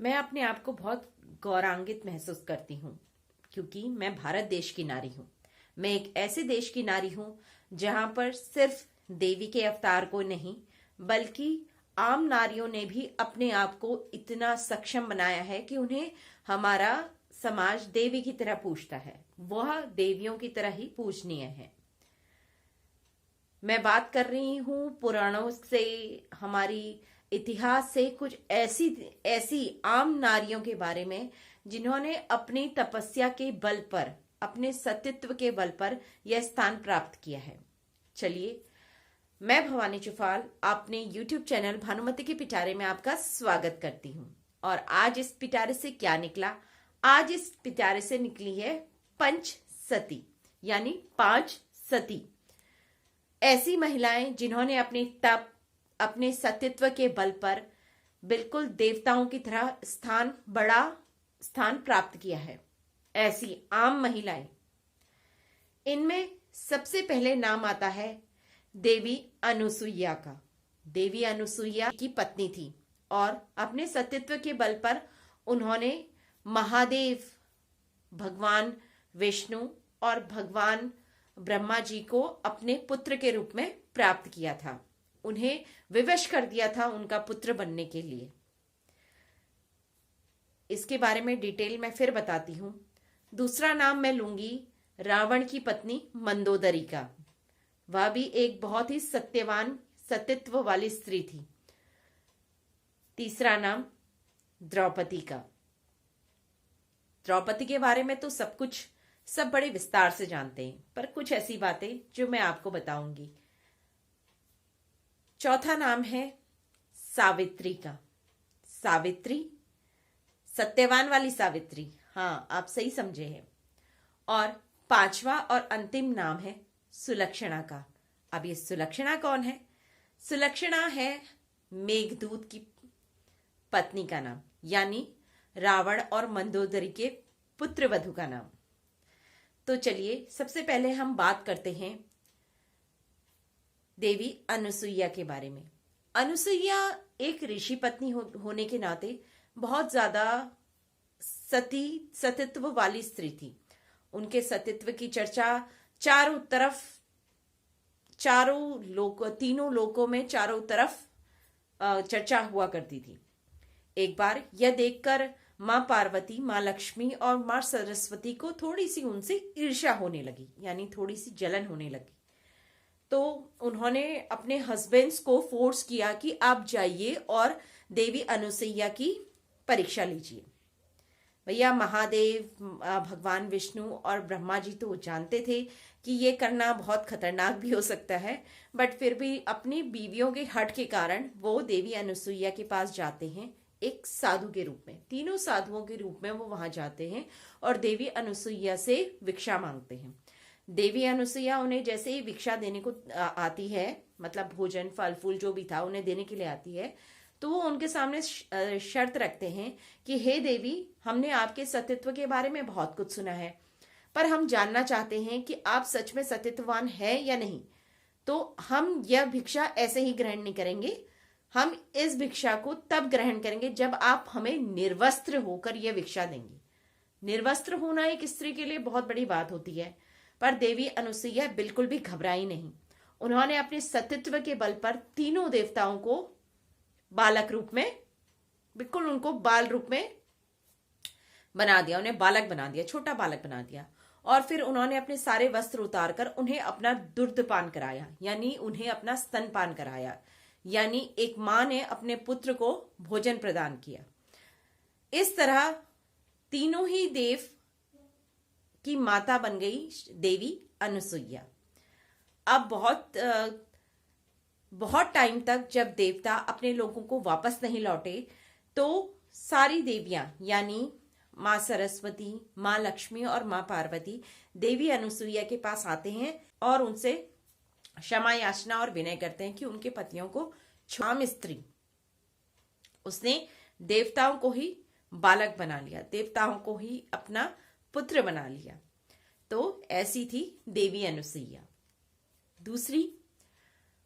मैं अपने आप को बहुत गौरवान्वित महसूस करती हूँ क्योंकि मैं भारत देश की नारी हूँ। मैं एक ऐसे देश की नारी हूँ जहाँ पर सिर्फ देवी के अवतार को नहीं बल्कि आम नारियों ने भी अपने आप को इतना सक्षम बनाया है कि उन्हें हमारा समाज देवी की तरह पूजता है, वह देवियों की तरह ही पूजनीय है। मैं बात कर रही हूँ पुराणों से, हमारी इतिहास से कुछ ऐसी ऐसी आम नारियों के बारे में जिन्होंने अपनी तपस्या के बल पर, अपने सतीत्व के बल पर यह स्थान प्राप्त किया है। चलिए, मैं भवानी चुफाल अपने YouTube चैनल भानुमति के पिटारे में आपका स्वागत करती हूँ। और आज इस पिटारे से क्या निकला? आज इस पिटारे से निकली है पंच सती, यानी 5 सती। ऐसी महिलाएं जिन्होंने अपने तप, अपने सतीत्व के बल पर बिल्कुल देवताओं की तरह बड़ा स्थान प्राप्त किया है। ऐसी आम महिलाएं, इनमें सबसे पहले नाम आता है देवी अनुसुईया का। देवी अनुसुईया की पत्नी थी और अपने सतीत्व के बल पर उन्होंने महादेव, भगवान विष्णु और भगवान ब्रह्मा जी को अपने पुत्र के रूप में प्राप्त किया था। उन्हें विवश कर दिया था उनका पुत्र बनने के लिए। इसके बारे में डिटेल मैं फिर बताती हूँ। दूसरा नाम मैं लूंगी रावण की पत्नी मंदोदरी का। वह भी एक बहुत ही सत्यवान, सतीत्व वाली स्त्री थी। तीसरा नाम द्रौपदी का। द्रौपदी के बारे में तो सब बड़े विस्तार से जानते हैं, पर कुछ ऐसी बातें जो मैं आपको बताऊंगी। चौथा नाम है सावित्री का। सावित्री, सत्यवान वाली सावित्री, हाँ आप सही समझे हैं। और 5वां और अंतिम नाम है सुलक्षणा का। अब ये सुलक्षणा कौन है? सुलक्षणा है मेघदूत की पत्नी का नाम, यानी रावण और मंदोदरी के पुत्र वधु का नाम। तो चलिए, सबसे पहले हम बात करते हैं देवी अनुसुईया के बारे में। अनुसुईया एक ऋषि पत्नी होने के नाते बहुत ज्यादा सतीत्व वाली स्त्री थी। उनके सतीत्व की चर्चा तीनों लोकों में चारों तरफ चर्चा हुआ करती थी। एक बार यह देखकर माँ पार्वती, माँ लक्ष्मी और माँ सरस्वती को थोड़ी सी उनसे ईर्ष्या होने लगी, यानी थोड़ी सी जलन होने लगी। तो उन्होंने अपने हस्बैंड्स को फोर्स किया कि आप जाइए और देवी अनुसुईया की परीक्षा लीजिए। भैया, महादेव, भगवान विष्णु और ब्रह्मा जी तो जानते थे कि ये करना बहुत खतरनाक भी हो सकता है, बट फिर भी अपनी बीवियों के हट के कारण वो देवी अनुसुईया के पास जाते हैं एक साधु के रूप में। तीनों साधुओं के रूप में वो वहां जाते हैं और देवी अनुसुईया से भिक्षा मांगते हैं। देवी अनुसुईया उन्हें जैसे ही भिक्षा देने को आती है, मतलब भोजन, फल फूल जो भी था उन्हें देने के लिए आती है, तो वो उनके सामने शर्त रखते हैं कि हे देवी, हमने आपके सतीत्व के बारे में बहुत कुछ सुना है, पर हम जानना चाहते हैं कि आप सच में सतीत्ववान है या नहीं। तो हम यह भिक्षा ऐसे ही ग्रहण नहीं करेंगे, हम इस भिक्षा को तब ग्रहण करेंगे जब आप हमें निर्वस्त्र होकर यह भिक्षा देंगे। निर्वस्त्र होना एक स्त्री के लिए बहुत बड़ी बात होती है, पर देवी अनुसुईया बिल्कुल भी घबराई नहीं। उन्होंने अपने सतीत्व के बल पर तीनों देवताओं को बालक रूप में, बिल्कुल उनको बाल रूप में बना दिया, उन्हें बालक बना दिया, छोटा बालक बना दिया। और फिर उन्होंने अपने सारे वस्त्र उतारकर उन्हें अपना दुग्धपान कराया, यानी उन्हें अपना स्तनपान कराया, यानी एक मां ने अपने पुत्र को भोजन प्रदान किया। इस तरह तीनों ही देव की माता बन गई देवी अनुसुईया। अब बहुत टाइम तक जब देवता अपने लोगों को वापस नहीं लौटे, तो सारी देवियां, यानी माँ सरस्वती, माँ लक्ष्मी और माँ पार्वती देवी अनुसुईया के पास आते हैं और उनसे क्षमा याचना और विनय करते हैं कि उनके पतियों को क्षमा स्त्री, उसने देवताओं को ही बालक बना लिया, देवताओं को ही अपना पुत्र बना लिया। तो ऐसी थी देवी अनुसुईया। दूसरी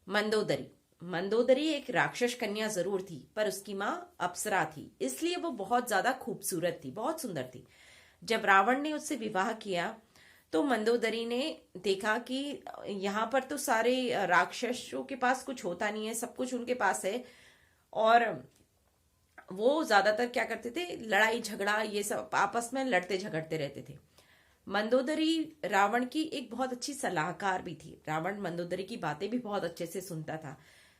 मंदोदरी। मंदोदरी एक राक्षस कन्या जरूर थी, पर उसकी माँ अप्सरा थी, इसलिए वो बहुत ज्यादा खूबसूरत थी, बहुत सुंदर थी। जब रावण ने उससे विवाह किया तो मंदोदरी ने देखा कि यहाँ पर तो सारे राक्षसों के पास कुछ होता नहीं है, सब कुछ उनके पास है, और वो ज्यादातर क्या करते थे, लड़ाई झगड़ा ये सब आपस में लड़ते झगड़ते रहते थे। मंदोदरी रावण की एक बहुत अच्छी सलाहकार भी थी। रावण मंदोदरी की बातें भी बहुत अच्छे से सुनता था।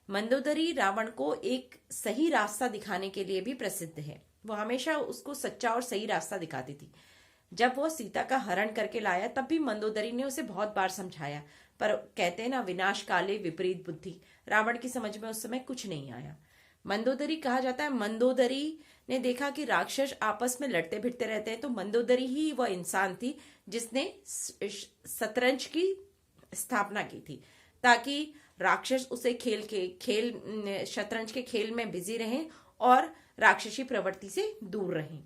मंदोदरी रावण को एक सही रास्ता दिखाने के लिए भी प्रसिद्ध है। वो हमेशा उसको सच्चा और सही रास्ता दिखाती थी। जब वो सीता का हरण करके लाया तब भी मंदोदरी ने उसे बहुत बार समझाया, पर कहते हैं ना, विनाश काले विपरीत बुद्धि, रावण की समझ में उस समय कुछ नहीं आया। मंदोदरी कहा जाता है, मंदोदरी ने देखा कि राक्षस आपस में लड़ते भिड़ते रहते हैं, तो मंदोदरी ही वह इंसान थी जिसने शतरंज की स्थापना की थी, ताकि राक्षस उसे शतरंज के खेल में बिजी रहें और राक्षसी प्रवृत्ति से दूर रहें।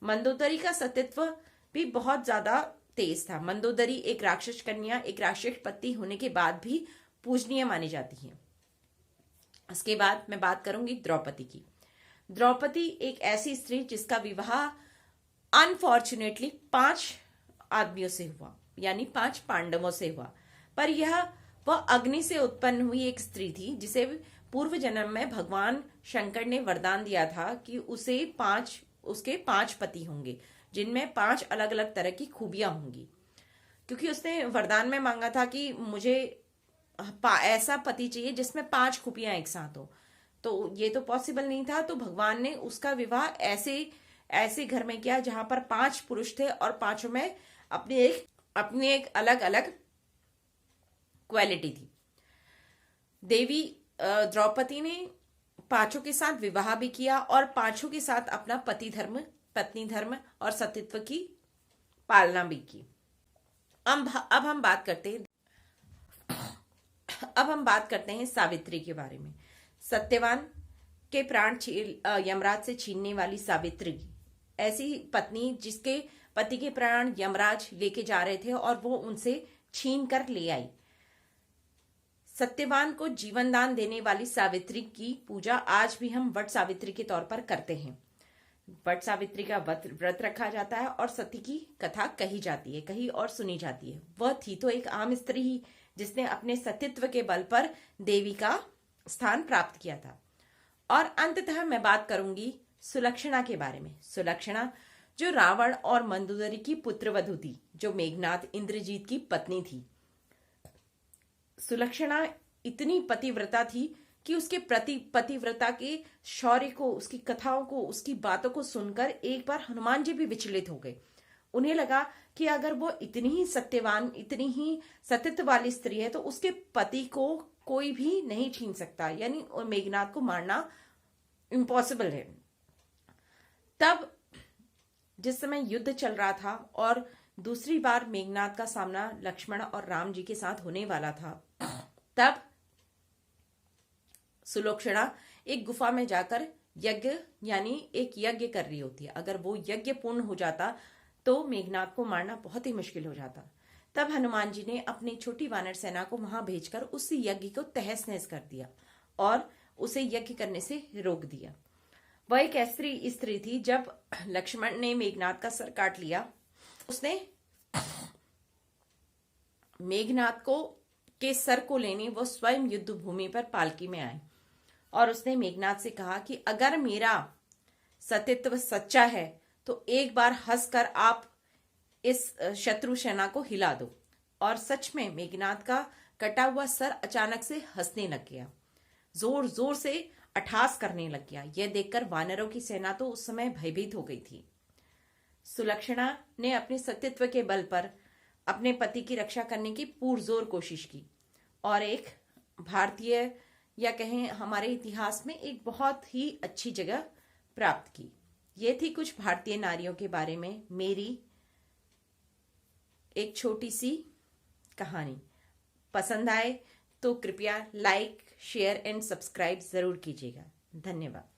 मंदोदरी का सतीत्व भी बहुत ज्यादा तेज था। मंदोदरी एक राक्षस कन्या, एक राक्षस पति होने के बाद भी पूजनीय मानी जाती है। उसके बाद मैं बात करूंगी द्रौपदी की। द्रौपदी एक ऐसी स्त्री जिसका विवाह अनफॉर्चुनेटली 5 आदमियों से हुआ, यानी 5 पांडवों से हुआ, पर वह अग्नि से उत्पन्न हुई एक स्त्री थी जिसे पूर्व जन्म में भगवान शंकर ने वरदान दिया था कि उसके 5 पति होंगे, जिनमें 5 अलग अलग तरह की खूबियां होंगी। क्योंकि उसने वरदान में मांगा था कि मुझे ऐसा पति चाहिए जिसमें 5 खूबियां एक साथ हो, तो ये तो पॉसिबल नहीं था। तो भगवान ने उसका विवाह ऐसे घर में किया जहां पर 5 पुरुष थे और पांचों में अपनी एक अलग अलग क्वालिटी थी। देवी द्रौपदी ने 5 के साथ विवाह भी किया और 5 के साथ अपना पत्नी धर्म और सतीत्व की पालना भी की। अब हम बात करते हैं सावित्री के बारे में। सत्यवान के प्राण यमराज से छीनने वाली सावित्री, ऐसी पत्नी जिसके पति के प्राण यमराज लेके जा रहे थे और वो उनसे छीन कर ले आई। सत्यवान को जीवन दान देने वाली सावित्री की पूजा आज भी हम वट सावित्री के तौर पर करते हैं। वट सावित्री का व्रत रखा जाता है और सती की कथा कही जाती है, कही और सुनी जाती है। वह थी तो एक आम स्त्री ही जिसने अपने सतीत्व के बल पर देवी का स्थान प्राप्त किया था। और अंततः मैं बात करूंगी सुलक्षणा के बारे में। सुलक्षणा जो रावण और मंदोदरी की पुत्रवधू थी, जो मेघनाद इंद्रजीत की पत्नी थी। सुलक्षणा इतनी पतिव्रता थी कि उसके पतिव्रता के शौर्य को, उसकी कथाओं को, उसकी बातों को सुनकर एक बार हनुमान जी भी विचलित हो गए। उन्हें लगा कि अगर वो इतनी ही सत्यवान, इतनी ही सतीत्व वाली स्त्री है तो उसके पति को कोई भी नहीं छीन सकता, यानी मेघनाद को मारना इम्पॉसिबल है। तब जिस समय युद्ध चल रहा था और दूसरी बार मेघनाद का सामना लक्ष्मण और राम जी के साथ होने वाला था, तब सुलक्षणा एक गुफा में जाकर यज्ञ, यानी एक यज्ञ कर रही होती है। अगर वो यज्ञ पूर्ण हो जाता तो मेघनाद को मारना बहुत ही मुश्किल हो जाता। तब हनुमान जी ने अपनी छोटी वानर सेना को वहां भेजकर उस यज्ञ को तहस नहस कर दिया और उसे यज्ञ करने से रोक दिया। वह एक ऐसी स्त्री थी, जब लक्ष्मण ने मेघनाद का सर काट लिया, उसने मेघनाद के सर को लेने वो स्वयं युद्ध भूमि पर पालकी में आए और उसने मेघनाद से कहा कि अगर मेरा सतीत्व सच्चा है तो एक बार हंसकर आप इस शत्रु सेना को हिला दो। और सच में मेघनाद का कटा हुआ सर अचानक से हंसने लग गया, जोर जोर से अट्टहास करने लग गया। यह देखकर वानरों की सेना तो उस समय भयभीत हो गई थी। सुलक्षणा ने अपने सतीत्व के बल पर अपने पति की रक्षा करने की पुरजोर कोशिश की और एक भारतीय, या कहें हमारे इतिहास में, एक बहुत ही अच्छी जगह प्राप्त की। ये थी कुछ भारतीय नारियों के बारे में मेरी एक छोटी सी कहानी। पसंद आए तो कृपया लाइक, शेयर एंड सब्सक्राइब जरूर कीजिएगा। धन्यवाद।